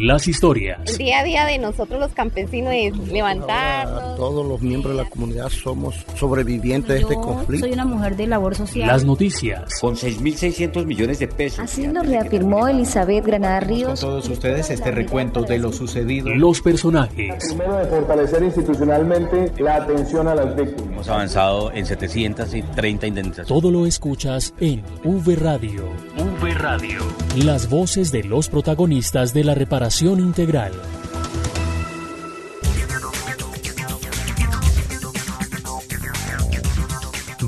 las historias. El día a día de nosotros los campesinos es levantarnos. Todos los miembros de la comunidad somos sobrevivientes de este conflicto. Soy una mujer de labor social. Las noticias. Con 6.600 millones de pesos. Así lo reafirmó Elizabeth Granada Ríos. Con todos ustedes este recuento de lo sucedido. Los personajes. Primero, de fortalecer institucionalmente la atención a las víctimas. Hemos avanzado en 730 indemnizaciones. Todo lo escuchas en V Radio. V Radio. Las voces de los protagonistas de la reparación integral.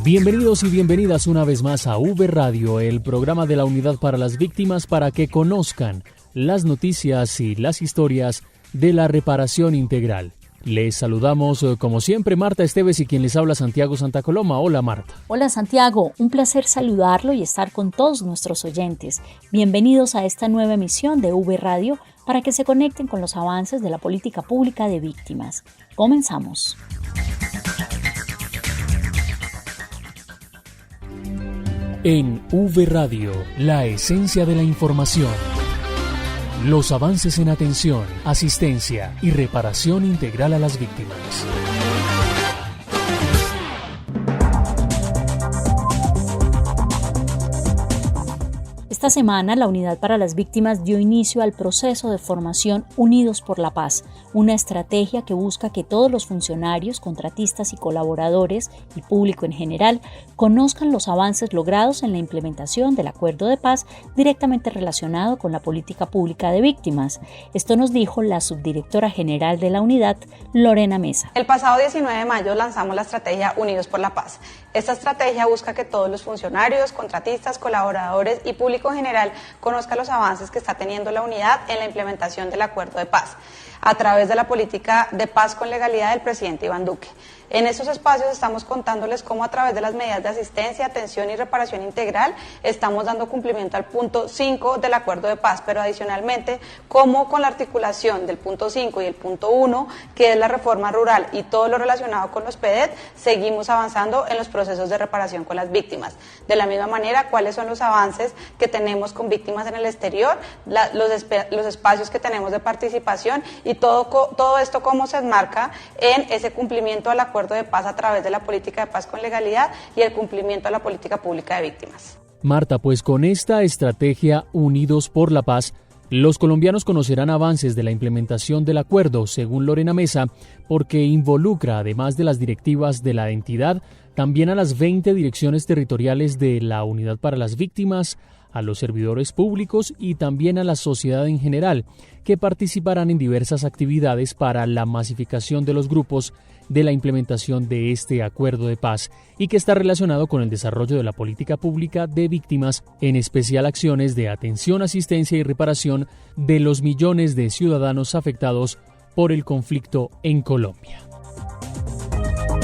Bienvenidos y bienvenidas una vez más a V Radio, el programa de la Unidad para las Víctimas, para que conozcan las noticias y las historias de la reparación integral. Les saludamos, como siempre, Marta Esteves y quien les habla, Santiago Santa Coloma. Hola, Marta. Hola, Santiago. Un placer saludarlo y estar con todos nuestros oyentes. Bienvenidos a esta nueva emisión de V Radio para que se conecten con los avances de la política pública de víctimas. Comenzamos. En V Radio, la esencia de la información. Los avances en atención, asistencia y reparación integral a las víctimas. Esta semana, la Unidad para las Víctimas dio inicio al proceso de formación Unidos por la Paz, una estrategia que busca que todos los funcionarios, contratistas y colaboradores y público en general conozcan los avances logrados en la implementación del Acuerdo de Paz directamente relacionado con la política pública de víctimas. Esto nos dijo la subdirectora general de la unidad, Lorena Mesa. El pasado 19 de mayo lanzamos la estrategia Unidos por la Paz. Esta estrategia busca que todos los funcionarios, contratistas, colaboradores y público en general conozca los avances que está teniendo la unidad en la implementación del Acuerdo de Paz a través de la política de paz con legalidad del presidente Iván Duque. En estos espacios estamos contándoles cómo a través de las medidas de asistencia, atención y reparación integral estamos dando cumplimiento al punto 5 del Acuerdo de Paz, pero adicionalmente cómo con la articulación del punto 5 y el punto 1, que es la reforma rural y todo lo relacionado con los PEDET, seguimos avanzando en los procesos de reparación con las víctimas. De la misma manera, cuáles son los avances que tenemos con víctimas en el exterior, los espacios que tenemos de participación y todo esto cómo se enmarca en ese cumplimiento al Acuerdo de Paz a través de la política de paz con legalidad y el cumplimiento a la política pública de víctimas. Marta, pues con esta estrategia Unidos por la Paz, los colombianos conocerán avances de la implementación del acuerdo, según Lorena Mesa, porque involucra, además de las directivas de la entidad, también a las 20 direcciones territoriales de la Unidad para las Víctimas, a los servidores públicos y también a la sociedad en general, que participarán en diversas actividades para la masificación de los grupos de la implementación de este acuerdo de paz y que está relacionado con el desarrollo de la política pública de víctimas, en especial acciones de atención, asistencia y reparación de los millones de ciudadanos afectados por el conflicto en Colombia.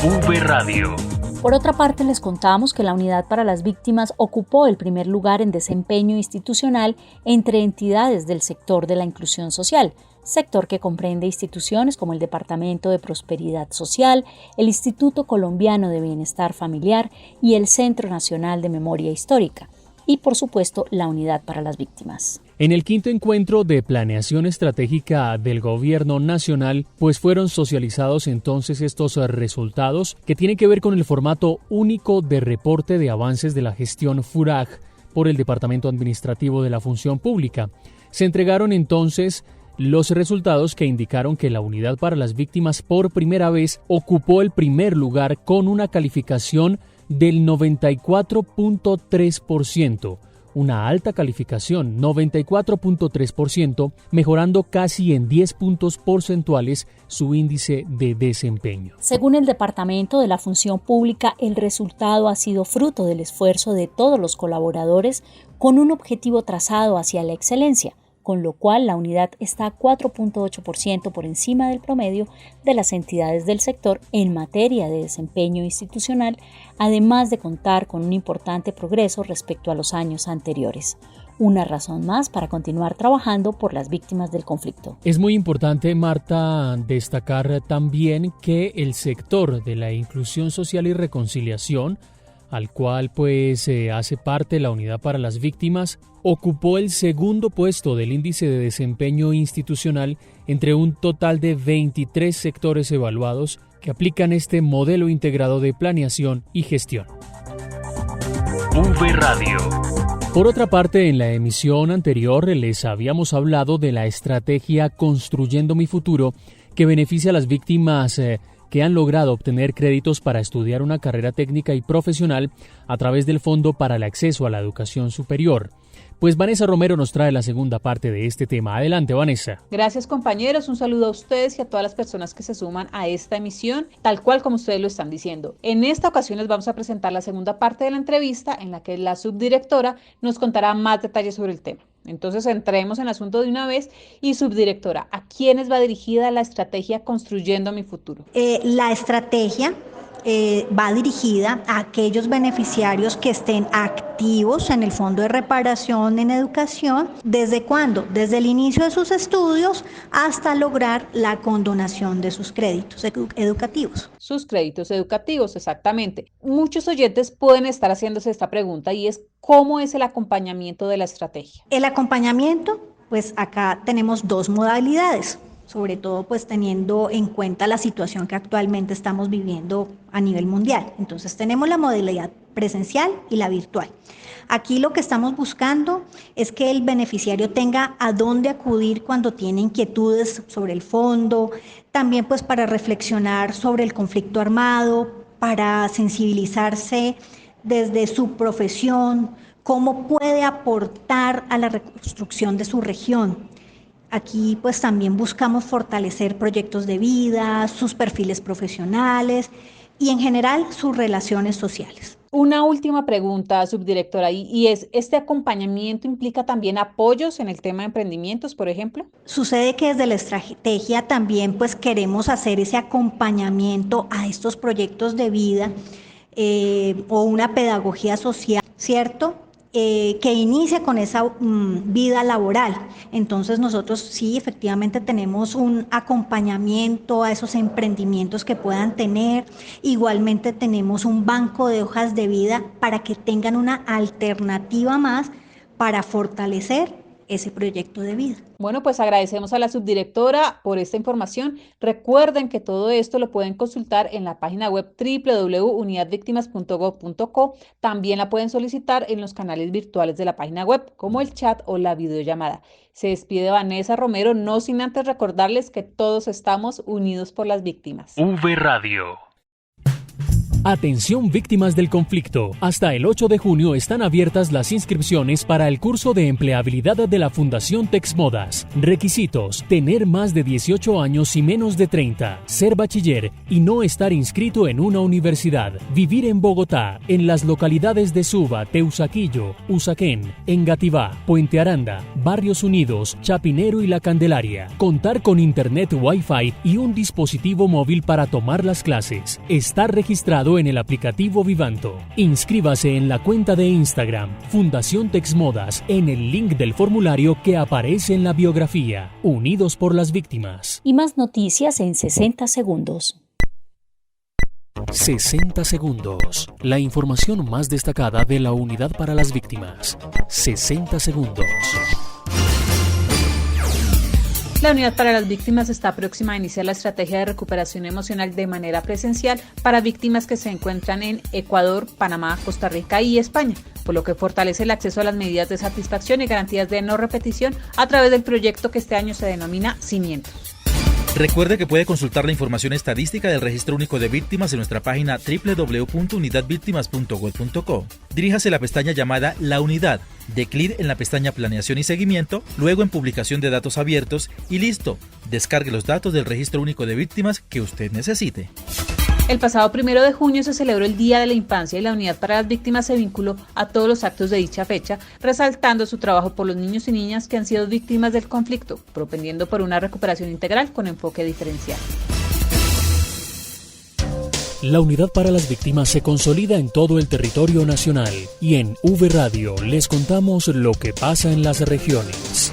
V Radio. Por otra parte, les contamos que la Unidad para las Víctimas ocupó el primer lugar en desempeño institucional entre entidades del sector de la inclusión social, sector que comprende instituciones como el Departamento de Prosperidad Social, el Instituto Colombiano de Bienestar Familiar y el Centro Nacional de Memoria Histórica, y por supuesto la Unidad para las Víctimas. En el quinto encuentro de planeación estratégica del Gobierno Nacional, pues fueron socializados entonces estos resultados que tienen que ver con el formato único de reporte de avances de la gestión FURAG por el Departamento Administrativo de la Función Pública. Se entregaron entonces los resultados que indicaron que la Unidad para las Víctimas por primera vez ocupó el primer lugar con una calificación del 94.3%. Una alta calificación, 94.3%, mejorando casi en 10 puntos porcentuales su índice de desempeño. Según el Departamento de la Función Pública, el resultado ha sido fruto del esfuerzo de todos los colaboradores con un objetivo trazado hacia la excelencia, con lo cual la unidad está 4.8% por encima del promedio de las entidades del sector en materia de desempeño institucional, además de contar con un importante progreso respecto a los años anteriores. Una razón más para continuar trabajando por las víctimas del conflicto. Es muy importante, Marta, destacar también que el sector de la inclusión social y reconciliación al cual hace parte la Unidad para las Víctimas, ocupó el segundo puesto del índice de desempeño institucional entre un total de 23 sectores evaluados que aplican este modelo integrado de planeación y gestión. V Radio. Por otra parte, en la emisión anterior les habíamos hablado de la estrategia Construyendo mi Futuro, que beneficia a las víctimas que han logrado obtener créditos para estudiar una carrera técnica y profesional a través del Fondo para el Acceso a la Educación Superior. Pues Vanessa Romero nos trae la segunda parte de este tema. Adelante, Vanessa. Gracias, compañeros. Un saludo a ustedes y a todas las personas que se suman a esta emisión, tal cual como ustedes lo están diciendo. En esta ocasión les vamos a presentar la segunda parte de la entrevista en la que la subdirectora nos contará más detalles sobre el tema. Entonces entremos en el asunto de una vez y, subdirectora, ¿a quiénes va dirigida la estrategia Construyendo mi Futuro? La estrategia va dirigida a aquellos beneficiarios que estén activos en el Fondo de Reparación en Educación. ¿Desde cuándo? Desde el inicio de sus estudios hasta lograr la condonación de sus créditos educativos. Sus créditos educativos, exactamente. Muchos oyentes pueden estar haciéndose esta pregunta y es ¿cómo es el acompañamiento de la estrategia? El acompañamiento, pues acá tenemos dos modalidades, sobre todo pues teniendo en cuenta la situación que actualmente estamos viviendo a nivel mundial. Entonces tenemos la modalidad presencial y la virtual. Aquí lo que estamos buscando es que el beneficiario tenga a dónde acudir cuando tiene inquietudes sobre el fondo, también pues para reflexionar sobre el conflicto armado, para sensibilizarse desde su profesión, cómo puede aportar a la reconstrucción de su región. Aquí pues también buscamos fortalecer proyectos de vida, sus perfiles profesionales y en general sus relaciones sociales. Una última pregunta, subdirectora, y es, ¿este acompañamiento implica también apoyos en el tema de emprendimientos, por ejemplo? Sucede que desde la estrategia también pues queremos hacer ese acompañamiento a estos proyectos de vida o una pedagogía social, ¿cierto? Que inicia con esa vida laboral. Entonces nosotros sí, efectivamente tenemos un acompañamiento a esos emprendimientos que puedan tener. Igualmente tenemos un banco de hojas de vida para que tengan una alternativa más para fortalecer ese proyecto de vida. Bueno, pues agradecemos a la subdirectora por esta información. Recuerden que todo esto lo pueden consultar en la página web www.unidadvictimas.gov.co. También la pueden solicitar en los canales virtuales de la página web, como el chat o la videollamada. Se despide Vanessa Romero, no sin antes recordarles que todos estamos unidos por las víctimas. V Radio. Atención víctimas del conflicto. Hasta el 8 de junio están abiertas las inscripciones para el curso de empleabilidad de la Fundación Texmodas. Requisitos: tener más de 18 años y menos de 30, ser bachiller y no estar inscrito en una universidad, vivir en Bogotá, en las localidades de Suba, Teusaquillo, Usaquén, Engativá, Puente Aranda, Barrios Unidos, Chapinero y La Candelaria, contar con internet Wi-Fi y un dispositivo móvil para tomar las clases, estar registrado en el aplicativo Vivanto. Inscríbase en la cuenta de Instagram Fundación Texmodas en el link del formulario que aparece en la biografía. Unidos por las víctimas. Y más noticias en 60 segundos. 60 segundos. La información más destacada de la Unidad para las Víctimas. 60 segundos. La Unidad para las Víctimas está próxima a iniciar la estrategia de recuperación emocional de manera presencial para víctimas que se encuentran en Ecuador, Panamá, Costa Rica y España, por lo que fortalece el acceso a las medidas de satisfacción y garantías de no repetición a través del proyecto que este año se denomina Cimientos. Recuerde que puede consultar la información estadística del Registro Único de Víctimas en nuestra página www.unidadvictimas.gov.co. Diríjase a la pestaña llamada La Unidad, dé clic en la pestaña Planeación y Seguimiento, luego en Publicación de Datos Abiertos y listo. Descargue los datos del Registro Único de Víctimas que usted necesite. El pasado 1 de junio se celebró el Día de la Infancia y la Unidad para las Víctimas se vinculó a todos los actos de dicha fecha, resaltando su trabajo por los niños y niñas que han sido víctimas del conflicto, propendiendo por una recuperación integral con enfoque diferencial. La Unidad para las Víctimas se consolida en todo el territorio nacional y en V Radio les contamos lo que pasa en las regiones.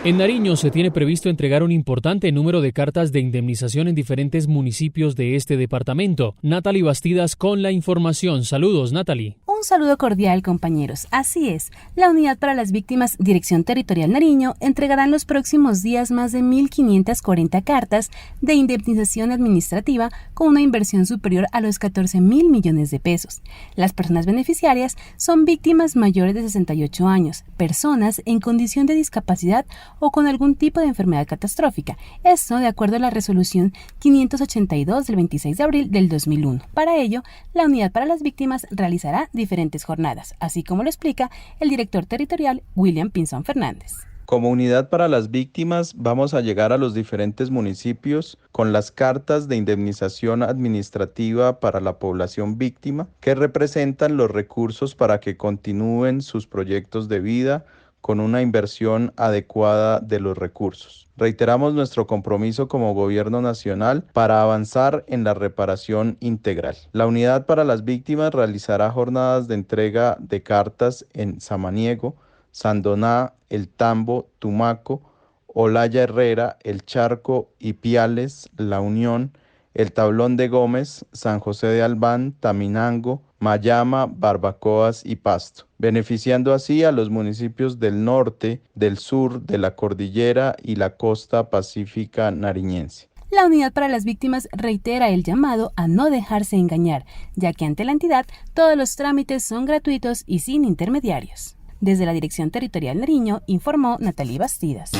En Nariño se tiene previsto entregar un importante número de cartas de indemnización en diferentes municipios de este departamento. Natalie Bastidas con la información. Saludos, Natalie. Un saludo cordial, compañeros. Así es, la Unidad para las Víctimas, Dirección Territorial Nariño, entregará en los próximos días más de 1.540 cartas de indemnización administrativa con una inversión superior a los 14.000 millones de pesos. Las personas beneficiarias son víctimas mayores de 68 años, personas en condición de discapacidad o con algún tipo de enfermedad catastrófica. Esto de acuerdo a la resolución 582 del 26 de abril del 2001. Para ello, la Unidad para las Víctimas realizará diferentes jornadas, así como lo explica el director territorial William Pinzón Fernández. Como Unidad para las Víctimas vamos a llegar a los diferentes municipios con las cartas de indemnización administrativa para la población víctima que representan los recursos para que continúen sus proyectos de vida con una inversión adecuada de los recursos. Reiteramos nuestro compromiso como Gobierno Nacional para avanzar en la reparación integral. La Unidad para las Víctimas realizará jornadas de entrega de cartas en Samaniego, Sandoná, El Tambo, Tumaco, Olaya Herrera, El Charco, Ipiales, La Unión, El Tablón de Gómez, San José de Albán, Taminango, Mayama, Barbacoas y Pasto, beneficiando así a los municipios del norte, del sur, de la cordillera y la costa pacífica nariñense. La Unidad para las Víctimas reitera el llamado a no dejarse engañar, ya que ante la entidad todos los trámites son gratuitos y sin intermediarios. Desde la Dirección Territorial Nariño, informó Natalie Bastidas.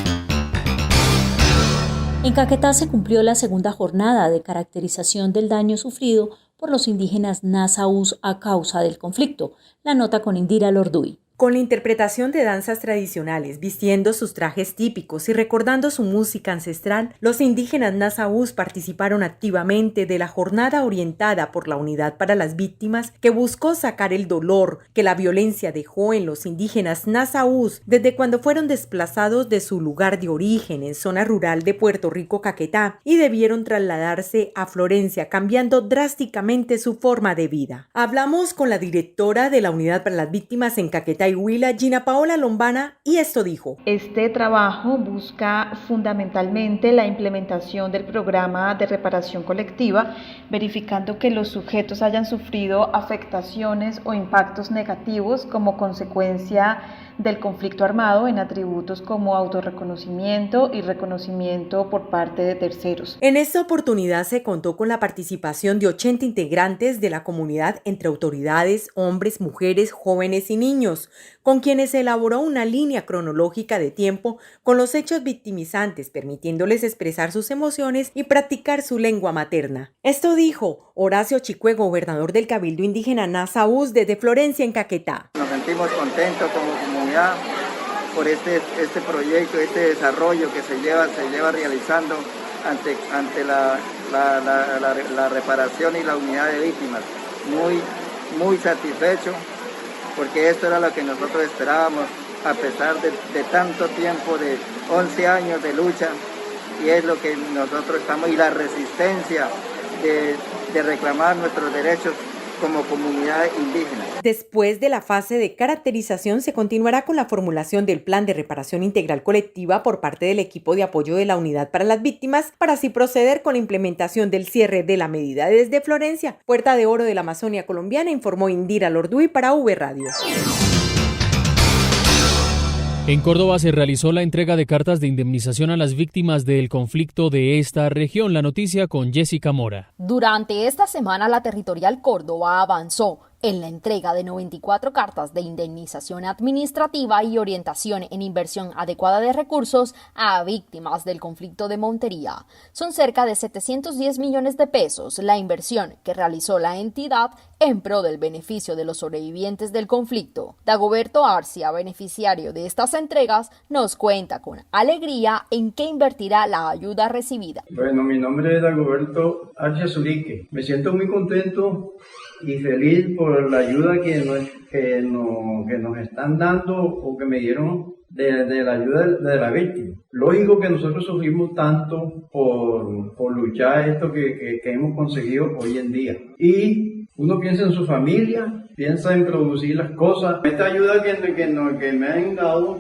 En Caquetá se cumplió la segunda jornada de caracterización del daño sufrido por los indígenas Nazaús a causa del conflicto. La nota con Indira Lorduy. Con la interpretación de danzas tradicionales, vistiendo sus trajes típicos y recordando su música ancestral, los indígenas Nazaús participaron activamente de la jornada orientada por la Unidad para las Víctimas que buscó sacar el dolor que la violencia dejó en los indígenas Nazaús desde cuando fueron desplazados de su lugar de origen en zona rural de Puerto Rico, Caquetá, y debieron trasladarse a Florencia, cambiando drásticamente su forma de vida. Hablamos con la directora de la Unidad para las Víctimas en Caquetá y Huila, Gina Paola Lombana, y esto dijo. Este trabajo busca fundamentalmente la implementación del programa de reparación colectiva, verificando que los sujetos hayan sufrido afectaciones o impactos negativos como consecuencia del conflicto armado en atributos como autorreconocimiento y reconocimiento por parte de terceros. En esta oportunidad se contó con la participación de 80 integrantes de la comunidad entre autoridades, hombres, mujeres, jóvenes y niños, con quienes se elaboró una línea cronológica de tiempo con los hechos victimizantes, permitiéndoles expresar sus emociones y practicar su lengua materna. Esto dijo Horacio Chicue, gobernador del Cabildo Indígena Nazaús desde Florencia en Caquetá. Nos sentimos contentos como comunidad por este proyecto, este desarrollo que se lleva realizando ante la reparación y la unidad de víctimas. Muy satisfecho, porque esto era lo que nosotros esperábamos a pesar de tanto tiempo, de 11 años de lucha, y es lo que nosotros estamos, y la resistencia de reclamar nuestros derechos como comunidad indígena. Después de la fase de caracterización se continuará con la formulación del plan de reparación integral colectiva por parte del equipo de apoyo de la Unidad para las Víctimas para así proceder con la implementación del cierre de la medida. Desde Florencia, Puerta de Oro de la Amazonia colombiana, informó Indira Lorduy para V Radio. En Córdoba se realizó la entrega de cartas de indemnización a las víctimas del conflicto de esta región. La noticia con Jessica Mora. Durante esta semana, la Territorial Córdoba avanzó en la entrega de 94 cartas de indemnización administrativa y orientación en inversión adecuada de recursos a víctimas del conflicto de Montería. Son cerca de 710 millones de pesos la inversión que realizó la entidad en pro del beneficio de los sobrevivientes del conflicto. Dagoberto Arcia, beneficiario de estas entregas, nos cuenta con alegría en qué invertirá la ayuda recibida. Bueno, mi nombre es Dagoberto Arcia Zurique. Me siento muy contento y feliz por la ayuda que nos están dando o que me dieron de la ayuda de la víctima. Lógico que nosotros sufrimos tanto por luchar esto que hemos conseguido hoy en día. Y uno piensa en su familia, piensa en producir las cosas. Esta ayuda que me han dado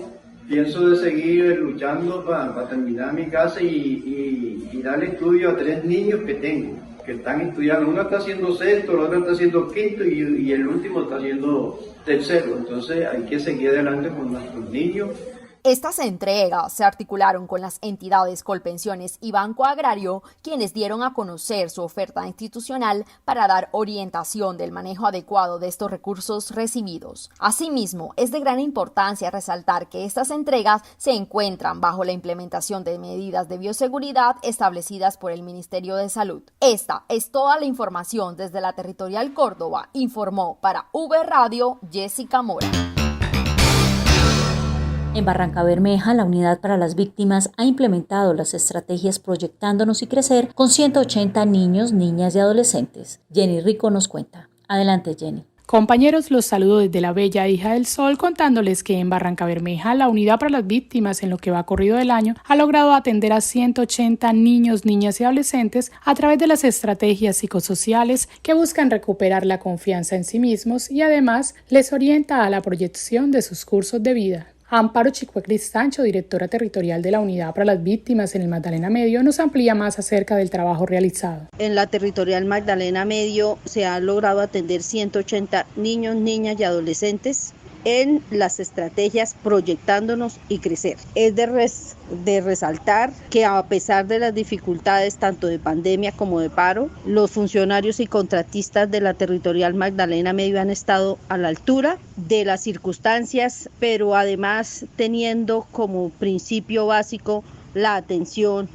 pienso de seguir luchando para terminar mi casa y darle estudio a 3 niños que tengo, que están estudiando. Uno está haciendo sexto, el otro está haciendo quinto y el último está haciendo tercero. Entonces hay que seguir adelante con nuestros niños. Estas entregas se articularon con las entidades Colpensiones y Banco Agrario, quienes dieron a conocer su oferta institucional para dar orientación del manejo adecuado de estos recursos recibidos. Asimismo, es de gran importancia resaltar que estas entregas se encuentran bajo la implementación de medidas de bioseguridad establecidas por el Ministerio de Salud. Esta es toda la información desde la Territorial Córdoba, informó para V Radio Jessica Mora. En Barrancabermeja, la Unidad para las Víctimas ha implementado las estrategias Proyectándonos y Crecer con 180 niños, niñas y adolescentes. Jenny Rico nos cuenta. Adelante, Jenny. Compañeros, los saludo desde la bella Hija del Sol, contándoles que en Barrancabermeja la Unidad para las Víctimas, en lo que va corrido del año, ha logrado atender a 180 niños, niñas y adolescentes a través de las estrategias psicosociales que buscan recuperar la confianza en sí mismos y además les orienta a la proyección de sus cursos de vida. Amparo Chicué-Cristancho, directora territorial de la Unidad para las Víctimas en el Magdalena Medio, nos amplía más acerca del trabajo realizado. En la territorial Magdalena Medio se ha logrado atender 180 niños, niñas y adolescentes en las estrategias Proyectándonos y Crecer. Es de resaltar que a pesar de las dificultades tanto de pandemia como de paro, los funcionarios y contratistas de la territorial Magdalena Medio han estado a la altura de las circunstancias, pero además teniendo como principio básico la atención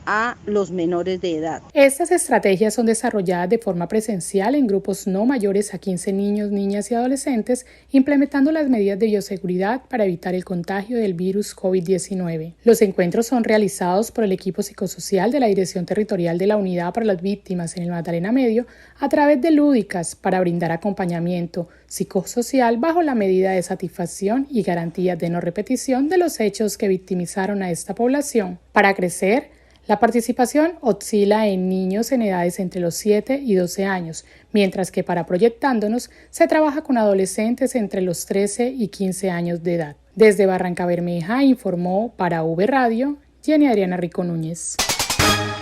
a los menores de edad. Estas estrategias son desarrolladas de forma presencial en grupos no mayores a 15 niños, niñas y adolescentes, implementando las medidas de bioseguridad para evitar el contagio del virus COVID-19. Los encuentros son realizados por el equipo psicosocial de la Dirección Territorial de la Unidad para las Víctimas en el Magdalena Medio a través de lúdicas para brindar acompañamiento psicosocial bajo la medida de satisfacción y garantías de no repetición de los hechos que victimizaron a esta población. Para crecer, la participación oscila en niños en edades entre los 7 y 12 años, mientras que para Proyectándonos se trabaja con adolescentes entre los 13 y 15 años de edad. Desde Barrancabermeja informó para V Radio Jenny Adriana Rico Núñez.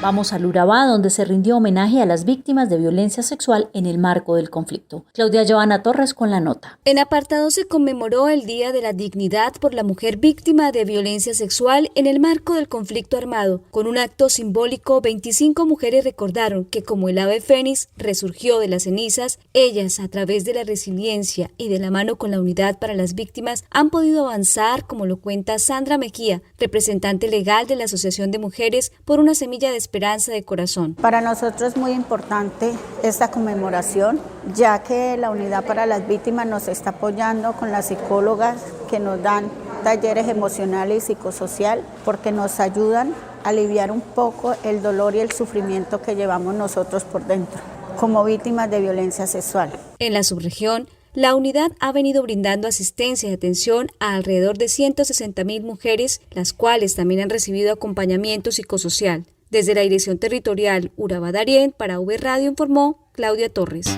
Vamos al Urabá, donde se rindió homenaje a las víctimas de violencia sexual en el marco del conflicto. Claudia Joana Torres con la nota. En apartado se conmemoró el Día de la Dignidad por la mujer víctima de violencia sexual en el marco del conflicto armado. Con un acto simbólico, 25 mujeres recordaron que como el ave fénix resurgió de las cenizas, ellas, a través de la resiliencia y de la mano con la Unidad para las Víctimas, han podido avanzar, como lo cuenta Sandra Mejía, representante legal de la Asociación de Mujeres por una semilla de esperanza de corazón. Para nosotros es muy importante esta conmemoración, ya que la Unidad para las Víctimas nos está apoyando con las psicólogas que nos dan talleres emocionales y psicosocial, porque nos ayudan a aliviar un poco el dolor y el sufrimiento que llevamos nosotros por dentro, como víctimas de violencia sexual. En la subregión, la unidad ha venido brindando asistencia y atención a alrededor de 160.000 mujeres, las cuales también han recibido acompañamiento psicosocial. Desde la Dirección Territorial Urabá Darién, para V Radio informó Claudia Torres.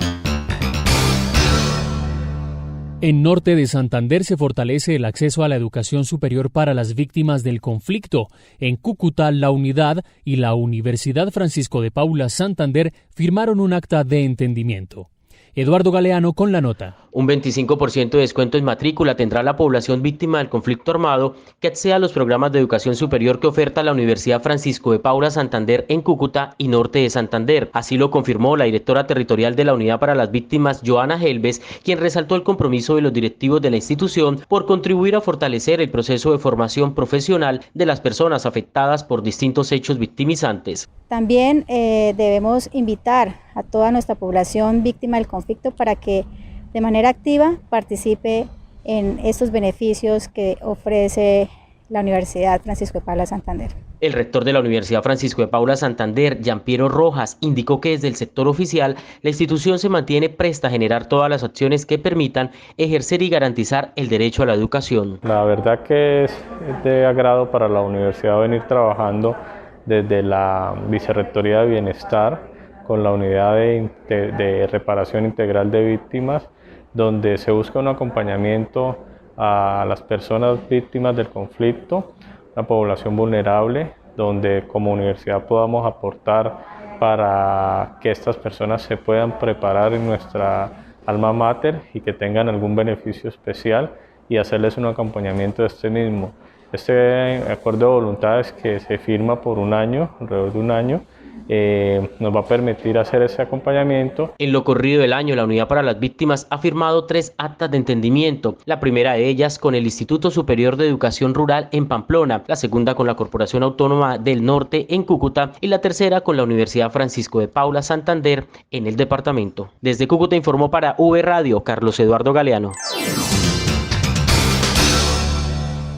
En Norte de Santander se fortalece el acceso a la educación superior para las víctimas del conflicto. En Cúcuta, la Unidad y la Universidad Francisco de Paula Santander firmaron un acta de entendimiento. Eduardo Galeano con la nota. Un 25% de descuento en matrícula tendrá la población víctima del conflicto armado que acceda a los programas de educación superior que oferta la Universidad Francisco de Paula Santander en Cúcuta y Norte de Santander. Así lo confirmó la directora territorial de la Unidad para las Víctimas, Joana Helves, quien resaltó el compromiso de los directivos de la institución por contribuir a fortalecer el proceso de formación profesional de las personas afectadas por distintos hechos victimizantes. También debemos invitar a toda nuestra población víctima del conflicto para que de manera activa participe en estos beneficios que ofrece la Universidad Francisco de Paula Santander. El rector de la Universidad Francisco de Paula Santander, Gianpiero Rojas, indicó que desde el sector oficial la institución se mantiene presta a generar todas las acciones que permitan ejercer y garantizar el derecho a la educación. La verdad que es de agrado para la universidad venir trabajando desde la Vicerrectoría de Bienestar con la Unidad de Reparación Integral de Víctimas, donde se busca un acompañamiento a las personas víctimas del conflicto, una población vulnerable, donde como universidad podamos aportar para que estas personas se puedan preparar en nuestra alma mater y que tengan algún beneficio especial y hacerles un acompañamiento de este mismo. Este acuerdo de voluntades que se firma por un año, alrededor de un año, nos va a permitir hacer ese acompañamiento. En lo corrido del año, la Unidad para las Víctimas ha firmado 3 actas de entendimiento, la primera de ellas con el Instituto Superior de Educación Rural en Pamplona, la segunda con la Corporación Autónoma del Norte en Cúcuta y la tercera con la Universidad Francisco de Paula Santander en el departamento. Desde Cúcuta informó para V Radio Carlos Eduardo Galeano.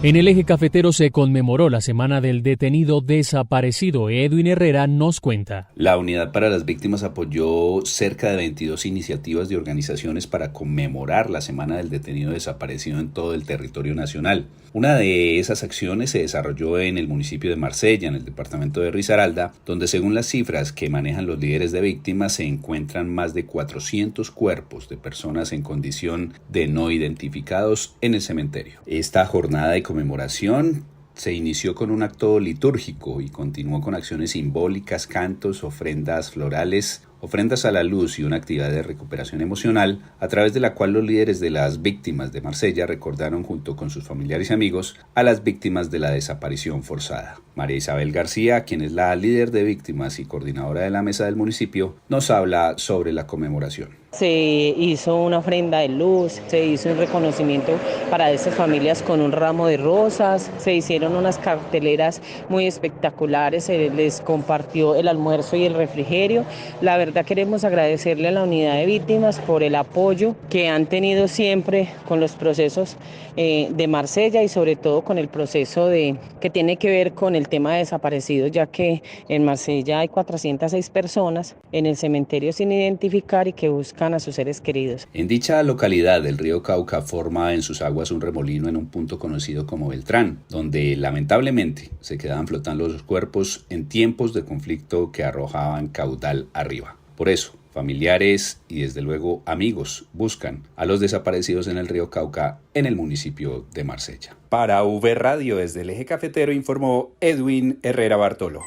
En el eje cafetero se conmemoró la semana del detenido desaparecido. Edwin Herrera nos cuenta. La Unidad para las Víctimas apoyó cerca de 22 iniciativas de organizaciones para conmemorar la semana del detenido desaparecido en todo el territorio nacional. Una de esas acciones se desarrolló en el municipio de Marsella, en el departamento de Risaralda, donde según las cifras que manejan los líderes de víctimas se encuentran más de 400 cuerpos de personas en condición de no identificados en el cementerio. Esta jornada de conmemoración se inició con un acto litúrgico y continuó con acciones simbólicas, cantos, ofrendas florales, ofrendas a la luz y una actividad de recuperación emocional, a través de la cual los líderes de las víctimas de Marsella recordaron junto con sus familiares y amigos a las víctimas de la desaparición forzada. María Isabel García, quien es la líder de víctimas y coordinadora de la mesa del municipio, nos habla sobre la conmemoración. Se hizo una ofrenda de luz, se hizo un reconocimiento para estas familias con un ramo de rosas, se hicieron unas carteleras muy espectaculares, se les compartió el almuerzo y el refrigerio. La verdad queremos agradecerle a la Unidad de Víctimas por el apoyo que han tenido siempre con los procesos de Marsella y sobre todo con el proceso que tiene que ver con el tema de desaparecidos, ya que en Marsella hay 406 personas en el cementerio sin identificar y que buscan a sus seres queridos. En dicha localidad, el río Cauca forma en sus aguas un remolino en un punto conocido como Beltrán, donde lamentablemente se quedaban flotando los cuerpos en tiempos de conflicto que arrojaban caudal arriba. Por eso, familiares y desde luego amigos buscan a los desaparecidos en el río Cauca en el municipio de Marsella. Para V Radio desde el eje cafetero informó Edwin Herrera Bartolo.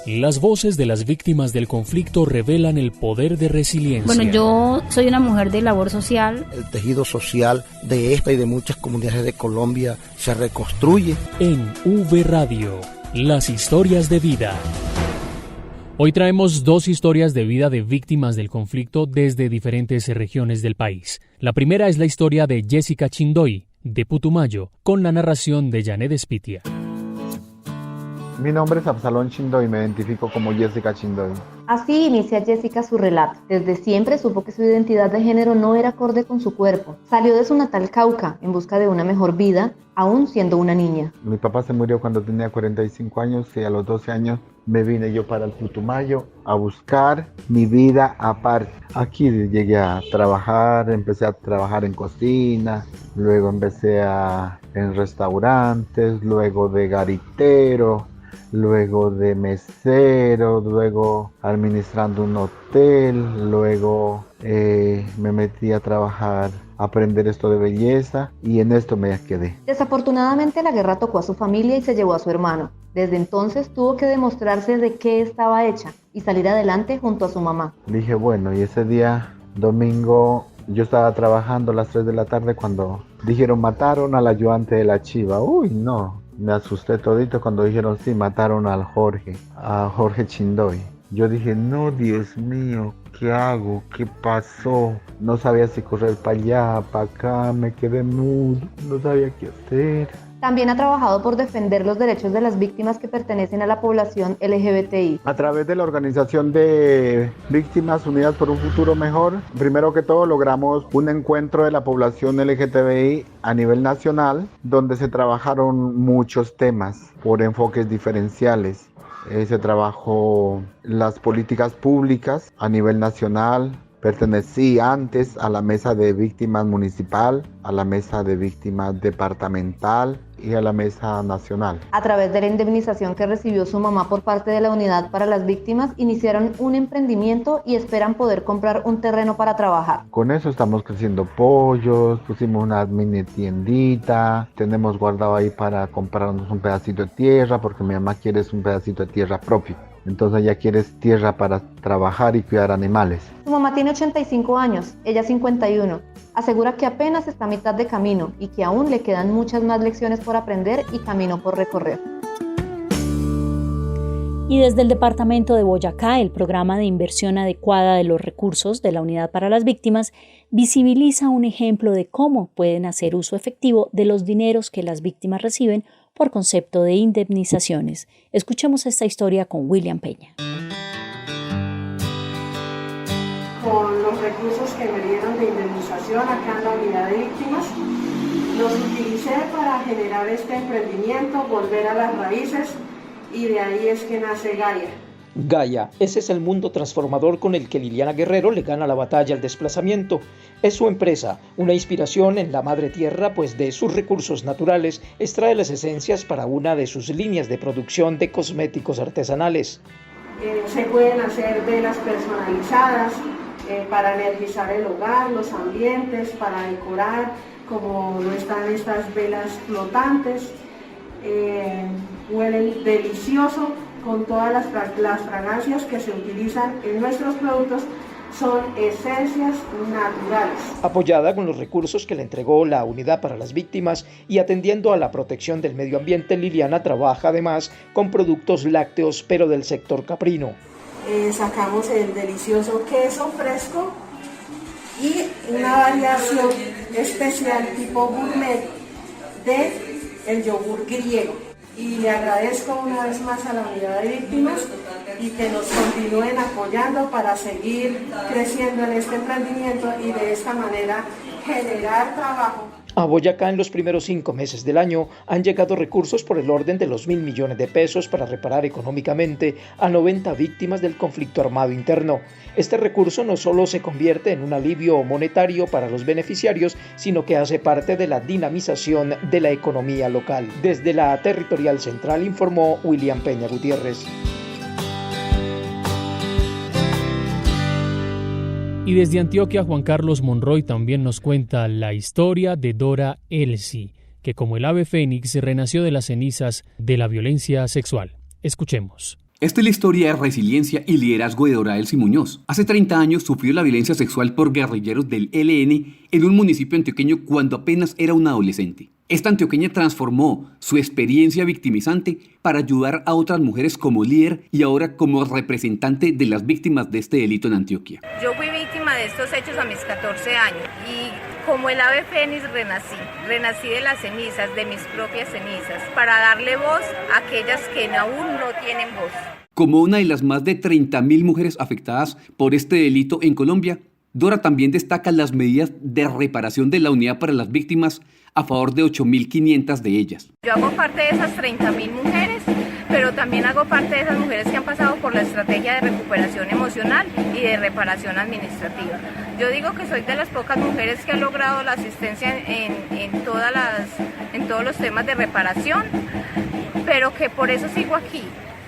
Las voces de las víctimas del conflicto revelan el poder de resiliencia. Bueno, yo soy una mujer de labor social. El tejido social de esta y de muchas comunidades de Colombia se reconstruye. En V Radio, las historias de vida. Hoy traemos 2 historias de vida de víctimas del conflicto desde diferentes regiones del país. La primera es la historia de Jessica Chindoy, de Putumayo, con la narración de Janet Espitia. Mi nombre es Absalón Chindoy y me identifico como Jessica Chindoy. Así inicia Jessica su relato. Desde siempre supo que su identidad de género no era acorde con su cuerpo. Salió de su natal Cauca en busca de una mejor vida, aún siendo una niña. Mi papá se murió cuando tenía 45 años y a los 12 años me vine yo para el Putumayo a buscar mi vida aparte. Aquí llegué a trabajar, empecé a trabajar en cocina, luego empecé en restaurantes, luego de garitero, luego de mesero, luego administrando un hotel, luego me metí a trabajar, a aprender esto de belleza y en esto me quedé. Desafortunadamente la guerra tocó a su familia y se llevó a su hermano. Desde entonces tuvo que demostrarse de qué estaba hecha y salir adelante junto a su mamá. Dije bueno, y ese día, domingo, yo estaba trabajando a las 3 de la tarde cuando dijeron mataron al ayudante de la chiva. Uy, no. Me asusté todito cuando dijeron sí, mataron a Jorge Chindoy. Yo dije, no, Dios mío, ¿qué hago? ¿Qué pasó? No sabía si correr para allá, para acá, me quedé mudo, no sabía qué hacer. También ha trabajado por defender los derechos de las víctimas que pertenecen a la población LGBTI. A través de la organización de Víctimas Unidas por un Futuro Mejor, primero que todo logramos un encuentro de la población LGBTI a nivel nacional, donde se trabajaron muchos temas por enfoques diferenciales. Se trabajó las políticas públicas a nivel nacional. Pertenecí antes a la mesa de víctimas municipal, a la mesa de víctimas departamental y a la mesa nacional. A través de la indemnización que recibió su mamá por parte de la Unidad para las Víctimas, iniciaron un emprendimiento y esperan poder comprar un terreno para trabajar. Con eso estamos creciendo pollos, pusimos una mini tiendita, tenemos guardado ahí para comprarnos un pedacito de tierra, porque mi mamá quiere un pedacito de tierra propio. Entonces ella quiere tierra para trabajar y cuidar animales. Su mamá tiene 85 años, ella 51. Asegura que apenas está a mitad de camino y que aún le quedan muchas más lecciones por aprender y camino por recorrer. Y desde el departamento de Boyacá, el programa de inversión adecuada de los recursos de la Unidad para las Víctimas visibiliza un ejemplo de cómo pueden hacer uso efectivo de los dineros que las víctimas reciben por concepto de indemnizaciones. Escuchemos esta historia con William Peña. Con los recursos que me dieron de indemnización acá en la Unidad de Víctimas, los utilicé para generar este emprendimiento, volver a las raíces, y de ahí es que nace Gaia. Gaia, ese es el mundo transformador con el que Liliana Guerrero le gana la batalla al desplazamiento. Es su empresa, una inspiración en la madre tierra, pues de sus recursos naturales extrae las esencias para una de sus líneas de producción de cosméticos artesanales. Se pueden hacer velas personalizadas para energizar el hogar, los ambientes, para decorar, como no están estas velas flotantes. Huelen delicioso, con todas las fragancias que se utilizan en nuestros productos son esencias naturales. Apoyada con los recursos que le entregó la Unidad para las Víctimas y atendiendo a la protección del medio ambiente, Liliana trabaja además con productos lácteos, pero del sector caprino. Sacamos el delicioso queso fresco y una variación especial tipo gourmet de el yogur griego. Y le agradezco una vez más a la Unidad de Víctimas y que nos continúen apoyando para seguir creciendo en este emprendimiento y de esta manera generar trabajo. A Boyacá en los primeros 5 meses del año han llegado recursos por el orden de los 1.000 millones de pesos para reparar económicamente a 90 víctimas del conflicto armado interno. Este recurso no solo se convierte en un alivio monetario para los beneficiarios, sino que hace parte de la dinamización de la economía local. Desde la Territorial Central informó William Peña Gutiérrez. Y desde Antioquia, Juan Carlos Monroy también nos cuenta la historia de Dora Elsi, que como el ave fénix renació de las cenizas de la violencia sexual. Escuchemos. Esta es la historia de resiliencia y liderazgo de Dora Elsi Muñoz. Hace 30 años sufrió la violencia sexual por guerrilleros del ELN en un municipio antioqueño cuando apenas era una adolescente. Esta antioqueña transformó su experiencia victimizante para ayudar a otras mujeres como líder y ahora como representante de las víctimas de este delito en Antioquia. Yo fui víctima de estos hechos a mis 14 años y como el ave fénix renací de las cenizas, de mis propias cenizas, para darle voz a aquellas que aún no tienen voz. Como una de las más de 30.000 mujeres afectadas por este delito en Colombia, Dora también destaca las medidas de reparación de la Unidad para las Víctimas a favor de 8.500 de ellas. Yo hago parte de esas 30.000 mujeres, pero también hago parte de esas mujeres que han pasado por la estrategia de recuperación emocional y de reparación administrativa. Yo digo que soy de las pocas mujeres que ha logrado la asistencia en todos los temas de reparación, pero que por eso sigo aquí,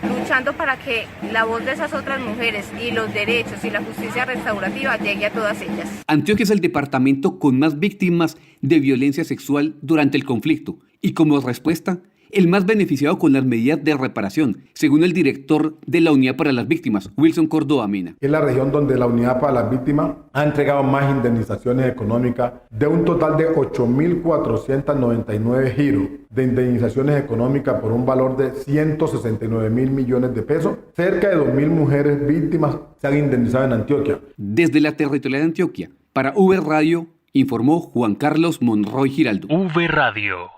luchando para que la voz de esas otras mujeres y los derechos y la justicia restaurativa llegue a todas ellas. Antioquia es el departamento con más víctimas de violencia sexual durante el conflicto y como respuesta, el más beneficiado con las medidas de reparación, según el director de la Unidad para las Víctimas, Wilson Córdoba Mena. Es la región donde la Unidad para las Víctimas ha entregado más indemnizaciones económicas de un total de 8.499 giros de indemnizaciones económicas por un valor de 169.000 millones de pesos. Cerca de 2.000 mujeres víctimas se han indemnizado en Antioquia. Desde la Territorial de Antioquia, para V Radio, informó Juan Carlos Monroy Giraldo. V Radio.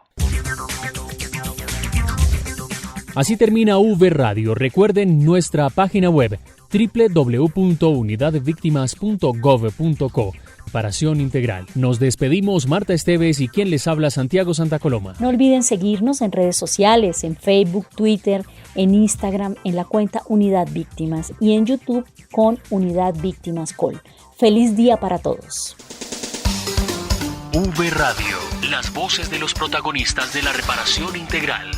Así termina V Radio. Recuerden nuestra página web www.unidadvictimas.gov.co. Reparación integral. Nos despedimos, Marta Esteves y quien les habla, Santiago Santa Coloma. No olviden seguirnos en redes sociales, en Facebook, Twitter, en Instagram, en la cuenta Unidad Víctimas y en YouTube con Unidad Víctimas Col. Feliz día para todos. V Radio. Las voces de los protagonistas de la reparación integral.